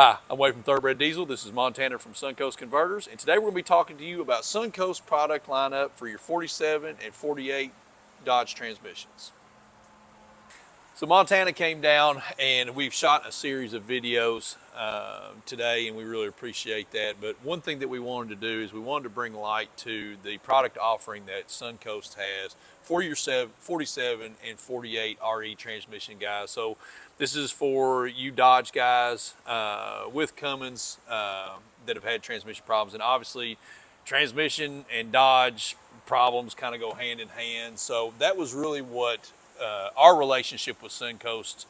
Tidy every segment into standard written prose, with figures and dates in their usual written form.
Hi, I'm Wade from Thoroughbred Diesel. This is Montana from SunCoast Converters, and today we're going to be talking to you about SunCoast product lineup for your 47 and 48 Dodge transmissions. So Montana came down and we've shot a series of videos today, and we really appreciate that. But one thing that we wanted to do is we wanted to bring light to the product offering that SunCoast has for your 47 and 48 RE transmission guys. So this is for you Dodge guys with Cummins that have had transmission problems, and obviously transmission and Dodge problems kind of go hand in hand. So that was really what our relationship with SunCoast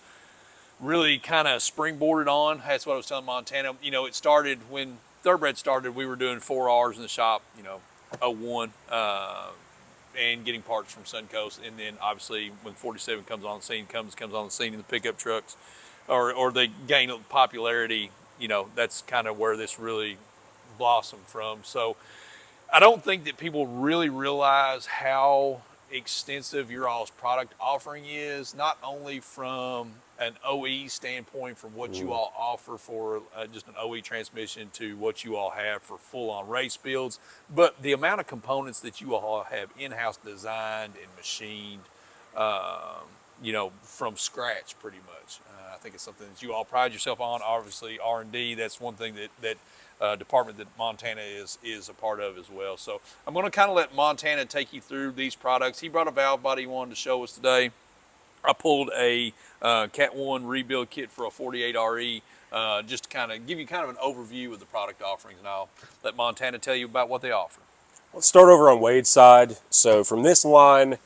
really kind of springboarded on. That's what I was telling Montana. You know, it started when Thoroughbred started. We were doing 4 hours in the shop, you know, 01, and getting parts from SunCoast. And then obviously when 47 comes on the scene, comes on the scene in the pickup trucks, or they gain popularity, you know, that's kind of where this really blossomed from. So I don't think that people really realize how extensive your all's product offering is, not only from an OE standpoint, from what you all offer for just an OE transmission to what you all have for full-on race builds, but the amount of components that you all have in-house designed and machined, you know, from scratch pretty much. I think it's something that you all pride yourself on. Obviously R&D, that's one thing that department that Montana is a part of as well. So I'm going to kind of let Montana take you through these products. He brought a valve body he wanted to show us today. I pulled a Cat 1 rebuild kit for a 48 RE, just to kind of give you kind of an overview of the product offerings, and I'll let Montana tell you about what they offer. Let's start over on Wade's side. So from this line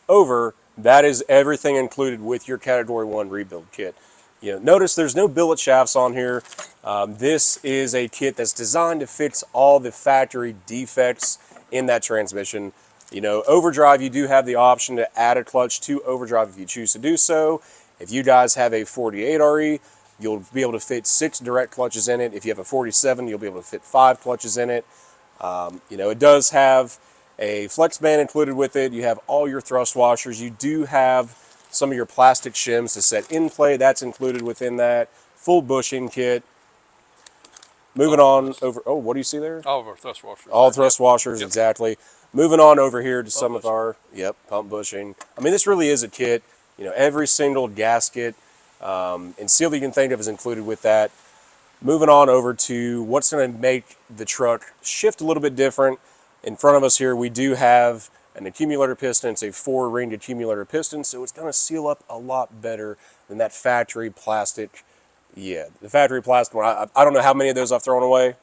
over, that is everything included with your Category 1 rebuild kit. You know, notice there's no billet shafts on here. This is a kit that's designed to fix all the factory defects in that transmission. You know, overdrive, you do have the option to add a clutch to overdrive if you choose to do so. If you guys have a 48 RE, you'll be able to fit 6 direct clutches in it. If you have a 47, you'll be able to fit 5 clutches in it. You know, it does have a flex band included with it. You have all your thrust washers. You do have some of your plastic shims to set in play. That's included within that. Full bushing kit. Moving on over, oh, what do you see there? All of our thrust washers. All thrust washers, Yep. exactly. Moving on over here to Pump some bushing. of our, pump bushing. I mean, this really is a kit. You know, every single gasket and seal that you can think of is included with that. Moving on over to what's going to make the truck shift a little bit different. In front of us here, we do have an accumulator piston. It's a 4-ringed accumulator piston, so it's going to seal up a lot better than that factory plastic. Yeah, the factory plastic one, I don't know how many of those I've thrown away.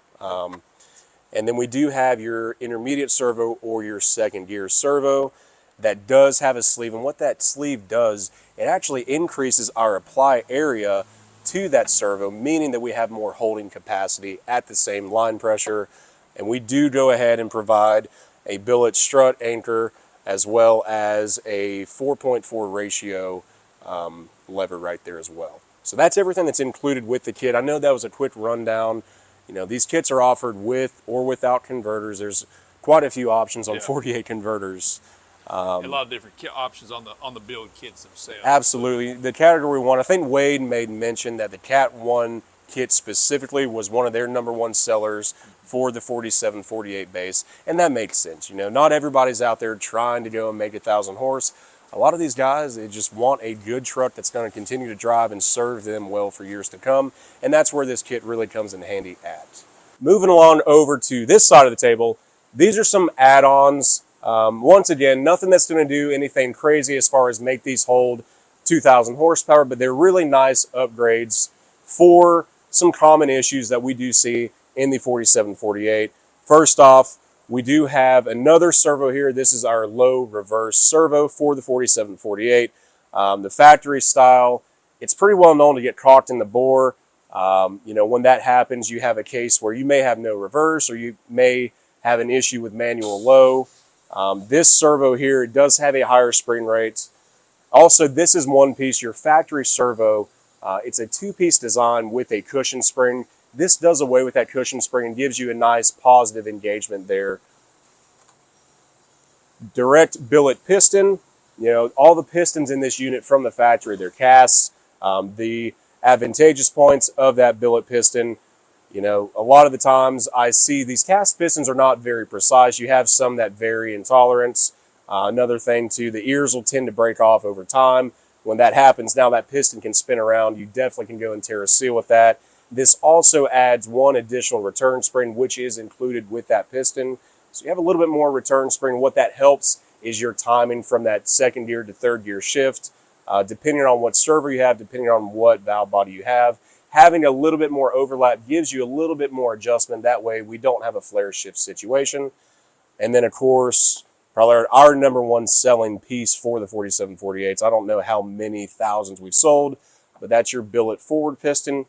And then we do have your intermediate servo or your second gear servo that does have a sleeve. And what that sleeve does, it actually increases our apply area to that servo, meaning that we have more holding capacity at the same line pressure. And we do go ahead and provide a billet strut anchor as well as a 4.4 ratio lever right there as well. So that's everything that's included with the kit. I know that was a quick rundown. You know, these kits are offered with or without converters. There's quite a few options on 48 converters. A lot of different options on the build kits themselves. Absolutely. The Category 1, I think Wade made mention that the Cat 1 kit specifically was one of their #1 sellers for the 47-48 base, and that makes sense. You know, not everybody's out there trying to go and make 1,000 horse. A lot of these guys, they just want a good truck that's going to continue to drive and serve them well for years to come, and that's where this kit really comes in handy at. Moving along over to this side of the table, these are some add-ons. Once again, nothing that's going to do anything crazy as far as make these hold 2,000 horsepower, but they're really nice upgrades for some common issues that we do see in the 47-48. First off, we do have another servo here. This is our low reverse servo for the 47-48. The factory style, it's pretty well known to get cocked in the bore. You know, when that happens, you have a case where you may have no reverse or you may have an issue with manual low. This servo here does have a higher spring rate. Also, this is one piece. Your factory servo, it's a 2-piece design with a cushion spring. This does away with that cushion spring and gives you a nice positive engagement there. Direct billet piston. You know, all the pistons in this unit from the factory, they're cast. The advantageous points of that billet piston. You know, a lot of the times I see these cast pistons are not very precise. You have some that vary in tolerance. Another thing too, the ears will tend to break off over time. When that happens, now that piston can spin around. You definitely can go and tear a seal with that. This also adds one additional return spring, which is included with that piston. So you have a little bit more return spring. What that helps is your timing from that second gear to third gear shift. Depending on what servo you have, depending on what valve body you have, having a little bit more overlap gives you a little bit more adjustment. That way we don't have a flare shift situation. And then of course, probably our number one selling piece for the 4748s. I don't know how many thousands we've sold, but that's your billet forward piston.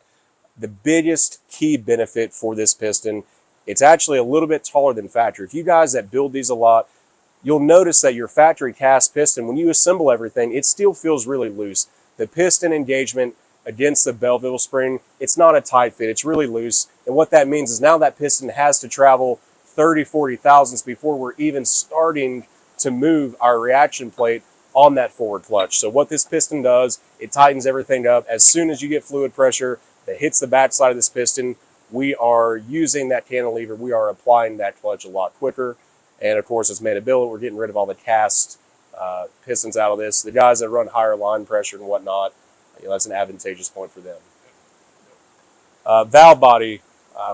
The biggest key benefit for this piston, it's actually a little bit taller than factory. If you guys that build these a lot, you'll notice that your factory cast piston, when you assemble everything, it still feels really loose. The piston engagement against the Belleville spring, it's not a tight fit, it's really loose. And what that means is now that piston has to travel 30, 40 thousandths before we're even starting to move our reaction plate on that forward clutch. So what this piston does, it tightens everything up. As soon as you get fluid pressure that hits the backside of this piston, we are using that cantilever, we are applying that clutch a lot quicker. And of course, it's made of billet. We're getting rid of all the cast pistons out of this. The guys that run higher line pressure and whatnot, you know, that's an advantageous point for them. Valve body.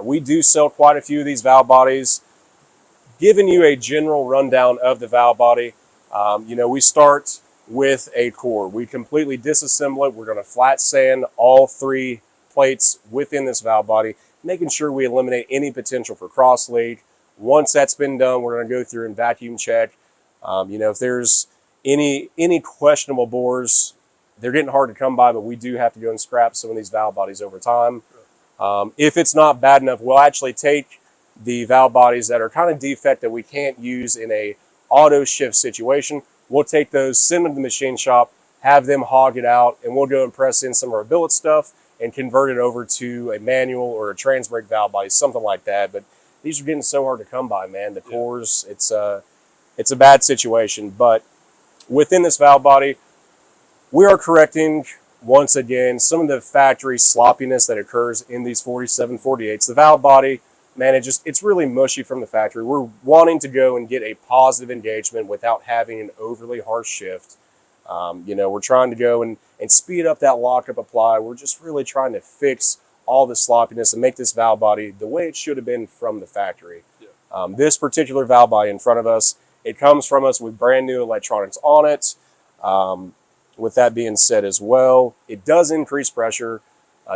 We do sell quite a few of these valve bodies. Giving you a general rundown of the valve body, you know, we start with a core. We completely disassemble it. We're going to flat sand all three plates within this valve body, making sure we eliminate any potential for cross leak. Once that's been done, we're going to go through and vacuum check. You know, if there's any questionable bores, they're getting hard to come by, but we do have to go and scrap some of these valve bodies over time. If it's not bad enough, we'll actually take the valve bodies that are kind of defect that we can't use in a auto shift situation. We'll take those, send them to the machine shop, have them hog it out, and we'll go and press in some of our billet stuff and convert it over to a manual or a trans brake valve body, something like that. But these are getting so hard to come by, man. The cores, it's a bad situation. But within this valve body, we are correcting, once again, some of the factory sloppiness that occurs in these 4748s. The valve body, man, it's really mushy from the factory. We're wanting to go and get a positive engagement without having an overly harsh shift. You know, we're trying to go and speed up that lockup apply. We're just really trying to fix all the sloppiness and make this valve body the way it should have been from the factory. Yeah. This particular valve body in front of us, it comes from us with brand new electronics on it. With that being said as well, it does increase pressure.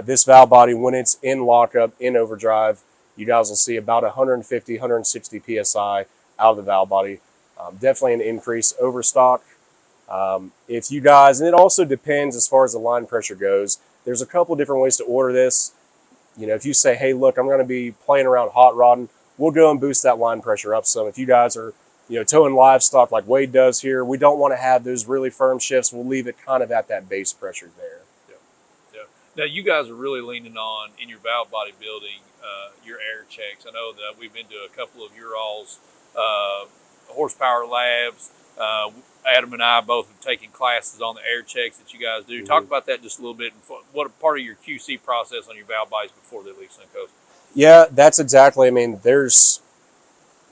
This valve body, when it's in lockup, in overdrive, you guys will see about 150, 160 PSI out of the valve body. Definitely an increase over stock. If you guys, and it also depends as far as the line pressure goes, there's a couple different ways to order this. You know, if you say, hey, look, I'm going to be playing around hot rodding, we'll go and boost that line pressure up some. If you guys are, you know, towing livestock like Wade does here, we don't want to have those really firm shifts. We'll leave it kind of at that base pressure there. Yeah. Yeah. Now, you guys are really leaning on, in your valve body building, your air checks. I know that we've been to a couple of your all's horsepower labs. Adam and I both have taken classes on the air checks that you guys do. Mm-hmm. Talk about that just a little bit. And what part of your QC process on your valve bodies before they leave SunCoast? Yeah, that's exactly. I mean, there's,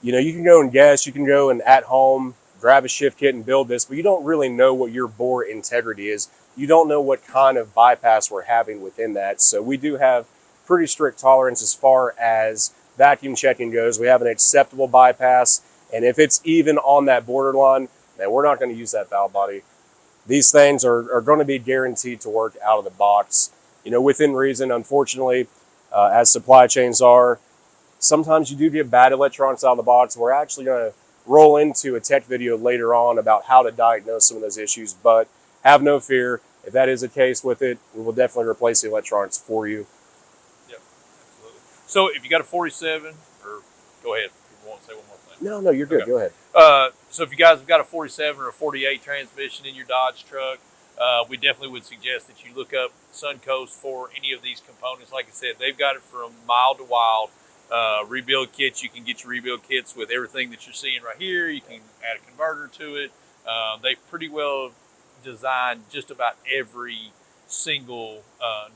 you know, you can go and guess, you can go and at home grab a shift kit and build this, but you don't really know what your bore integrity is. You don't know what kind of bypass we're having within that. So we do have pretty strict tolerance as far as vacuum checking goes. We have an acceptable bypass, and if it's even on that borderline, then we're not going to use that valve body. These things are going to be guaranteed to work out of the box, you know, within reason. Unfortunately, as supply chains are, sometimes you do get bad electronics out of the box. We're actually going to roll into a tech video later on about how to diagnose some of those issues, but have no fear. If that is the case with it, we will definitely replace the electronics for you. Yep, absolutely. So if you got a 47, or go ahead, if you want to say one more thing. No, you're good. Okay. Go ahead. So if you guys have got a 47 or a 48 transmission in your Dodge truck, we definitely would suggest that you look up SunCoast for any of these components. Like I said, they've got it from mild to wild. Rebuild kits, you can get your rebuild kits with everything that you're seeing right here. You can add a converter to it. They've pretty well designed just about every single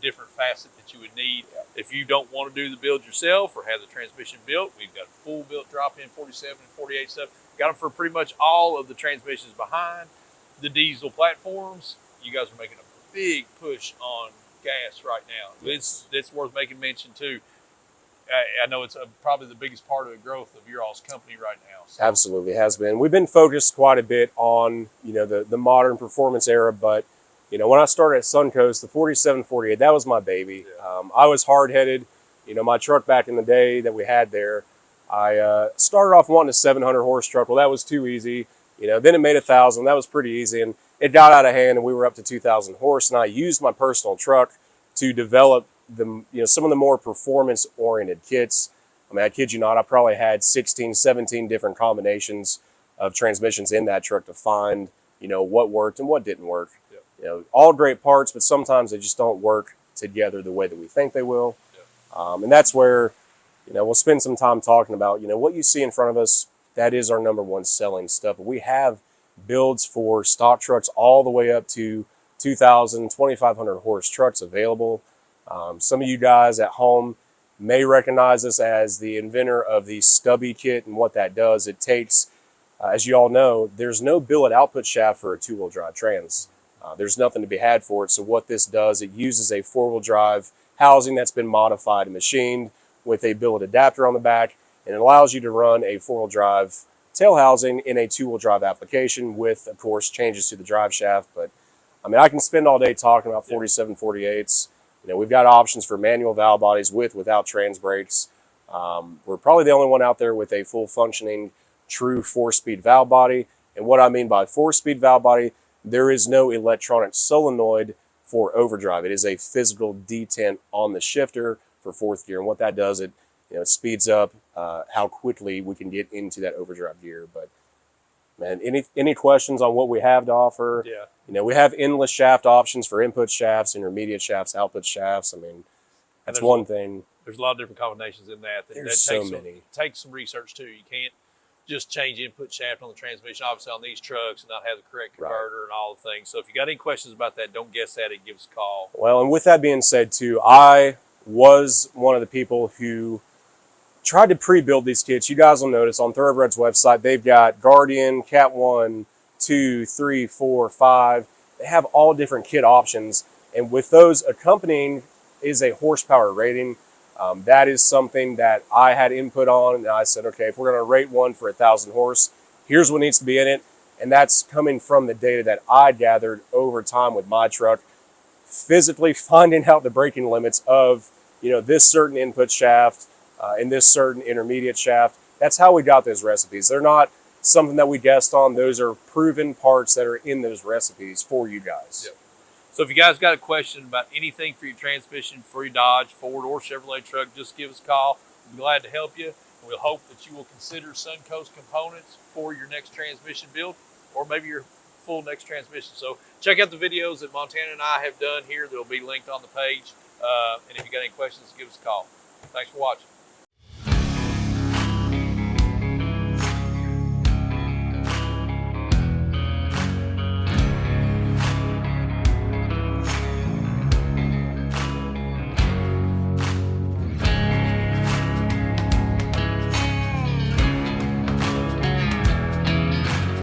different facet that you would need. If you don't want to do the build yourself or have the transmission built, we've got full built drop-in 47 and 48 stuff. Got them for pretty much all of the transmissions behind the diesel platforms. You guys are making a big push on gas right now. It's worth making mention too. I know it's probably the biggest part of the growth of your all's company right now. So. Absolutely has been. We've been focused quite a bit on, you know, the modern performance era, but you know, when I started at SunCoast, the 4748, that was my baby. Yeah. I was hard-headed. You know, my truck back in the day that we had there, I started off wanting a 700 horse truck. Well, that was too easy. You know, then it made 1,000. That was pretty easy, and it got out of hand, and we were up to 2,000 horse. And I used my personal truck to develop some of the more performance-oriented kits. I mean, I kid you not, I probably had 16, 17 different combinations of transmissions in that truck to find, you know, what worked and what didn't work. Yep. You know, all great parts, but sometimes they just don't work together the way that we think they will. Yep. And that's where, you know, we'll spend some time talking about, you know, what you see in front of us. That is our #1 selling stuff. We have builds for stock trucks all the way up to 2,000, 2,500 horse trucks available. Some of you guys at home may recognize us as the inventor of the stubby kit, and what that does, it takes, as you all know, there's no billet output shaft for a two-wheel drive trans. There's nothing to be had for it. So what this does, it uses a four-wheel drive housing that's been modified and machined with a billet adapter on the back, and it allows you to run a four-wheel drive tail housing in a two-wheel drive application with, of course, changes to the drive shaft. But I mean, I can spend all day talking about 47, 48s. You know, we've got options for manual valve bodies without trans brakes. We're probably the only one out there with a full functioning true 4-speed valve body. And what I mean by 4-speed valve body, there is no electronic solenoid for overdrive. It is a physical detent on the shifter for fourth gear. And what that does, it speeds up how quickly we can get into that overdrive gear. But man, any questions on what we have to offer? Yeah. You know, we have endless shaft options for input shafts, intermediate shafts, output shafts. I mean, that's one thing. There's a lot of different combinations in that. There's so many. Takes some research too. You can't just change input shaft on the transmission, obviously on these trucks, and not have the correct converter and all the things. So if you got any questions about that, don't guess at it. Give us a call. Well, and with that being said too, I was one of the people who tried to pre-build these kits. You guys will notice on Thoroughbred's website, they've got Guardian, Cat 1, 2, 3, 4, 5. They have all different kit options. And with those accompanying is a horsepower rating. That is something that I had input on. And I said, okay, if we're going to rate one for 1,000 horse, here's what needs to be in it. And that's coming from the data that I gathered over time with my truck, physically finding out the braking limits of, you know, this certain input shaft, in this certain intermediate shaft. That's how we got those recipes. They're not something that we guessed on. Those are proven parts that are in those recipes for you guys. Yep. So if you guys got a question about anything for your transmission, for your Dodge, Ford, or Chevrolet truck, just give us a call. We'll be glad to help you. We'll hope that you will consider SunCoast components for your next transmission build, or maybe your full next transmission. So check out the videos that Montana and I have done here. They'll be linked on the page. And if you got any questions, give us a call. Thanks for watching.